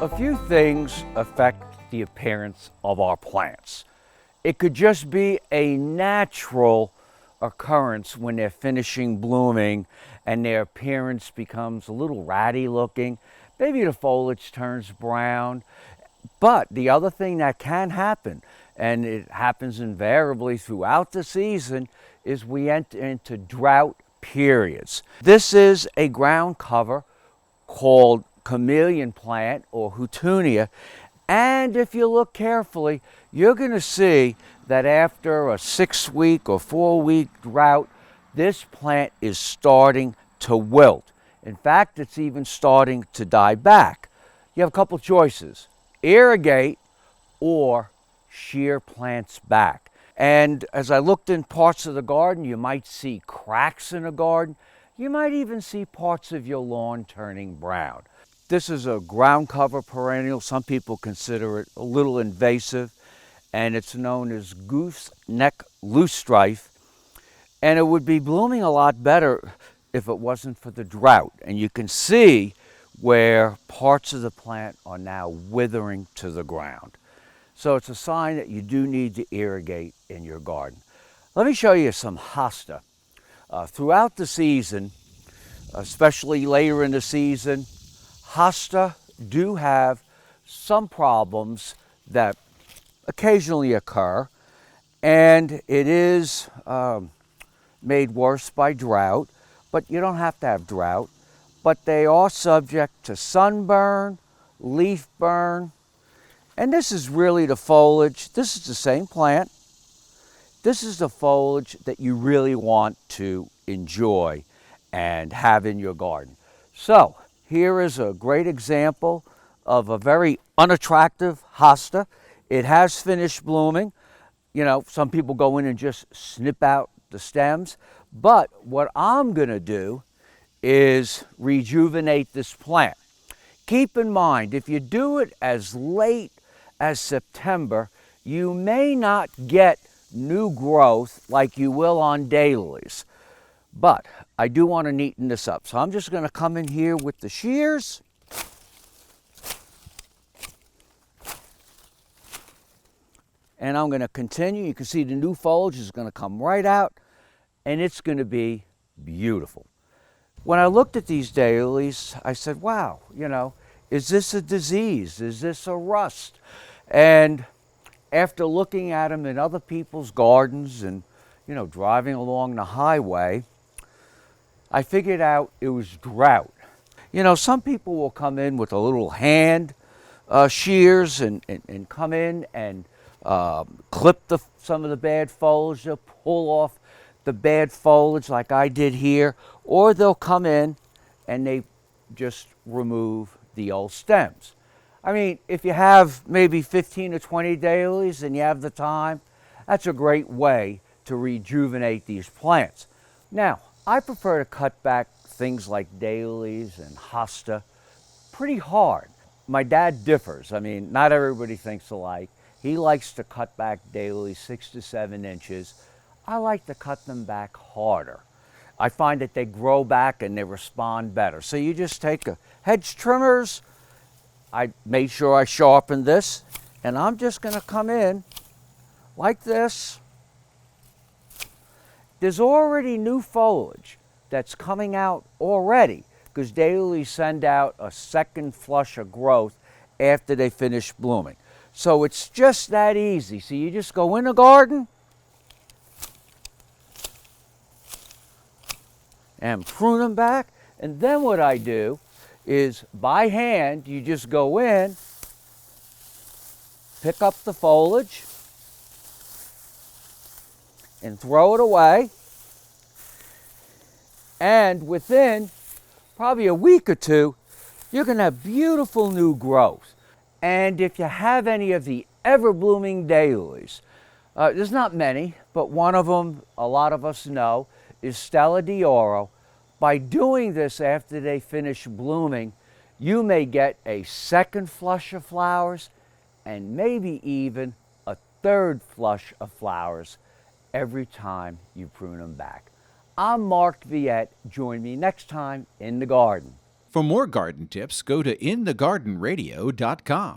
A few things affect the appearance of our plants. It could just be a natural occurrence when they're finishing blooming and their appearance becomes a little ratty looking. Maybe the foliage turns brown. But the other thing that can happen, and it happens invariably throughout the season, is we enter into drought periods. This is a ground cover called chameleon plant or houtunia, and if you look carefully, you're going to see that after a 6-week or 4-week drought, this plant is starting to wilt. In fact, it's even starting to die back. You have a couple choices: irrigate or shear plants back. And as I looked in parts of the garden, you might see cracks in the garden. You might even see parts of your lawn turning brown. This is a ground cover perennial. Some people consider it a little invasive, and it's known as gooseneck loosestrife. And it would be blooming a lot better if it wasn't for the drought. And you can see where parts of the plant are now withering to the ground. So it's a sign that you do need to irrigate in your garden. Let me show you some hosta. Throughout the season, especially later in the season, hosta do have some problems that occasionally occur, and it is made worse by drought, but you don't have to have drought. But they are subject to sunburn, leaf burn, and this is really the foliage. This is the same plant. This is the foliage that you really want to enjoy and have in your garden. So here is a great example of a very unattractive hosta. It has finished blooming. You know, some people go in and just snip out the stems, but what I'm going to do is rejuvenate this plant. Keep in mind, if you do it as late as September, you may not get new growth like you will on daylilies. But I do want to neaten this up. So I'm just going to come in here with the shears. And I'm going to continue. You can see the new foliage is going to come right out, and it's going to be beautiful. When I looked at these daylilies, I said, wow, you know, is this a disease? Is this a rust? And after looking at them in other people's gardens and, you know, driving along the highway, I figured out it was drought. You know, some people will come in with a little hand shears and come in and clip some of the bad foliage. They'll pull off the bad foliage like I did here, or they'll come in and they just remove the old stems. I mean, if you have maybe 15 or 20 daylilies and you have the time, that's a great way to rejuvenate these plants. Now, I prefer to cut back things like daylilies and hosta pretty hard. My dad differs. I mean, not everybody thinks alike. He likes to cut back daylilies 6 to 7 inches. I like to cut them back harder. I find that they grow back and they respond better. So you just take a hedge trimmers. I made sure I sharpened this, and I'm just going to come in like this. There's already new foliage that's coming out already, because daylilies send out a second flush of growth after they finish blooming. So it's just that easy. So you just go in the garden and prune them back. And then what I do is by hand, you just go in, pick up the foliage, and throw it away. And within probably a week or two, you're going to have beautiful new growth. And if you have any of the ever-blooming daylilies, there's not many, but one of them a lot of us know is Stella d'Oro. By doing this after they finish blooming, you may get a second flush of flowers and maybe even a third flush of flowers every time you prune them back. I'm Mark Viette. Join me next time in the garden. For more garden tips, go to inthegardenradio.com.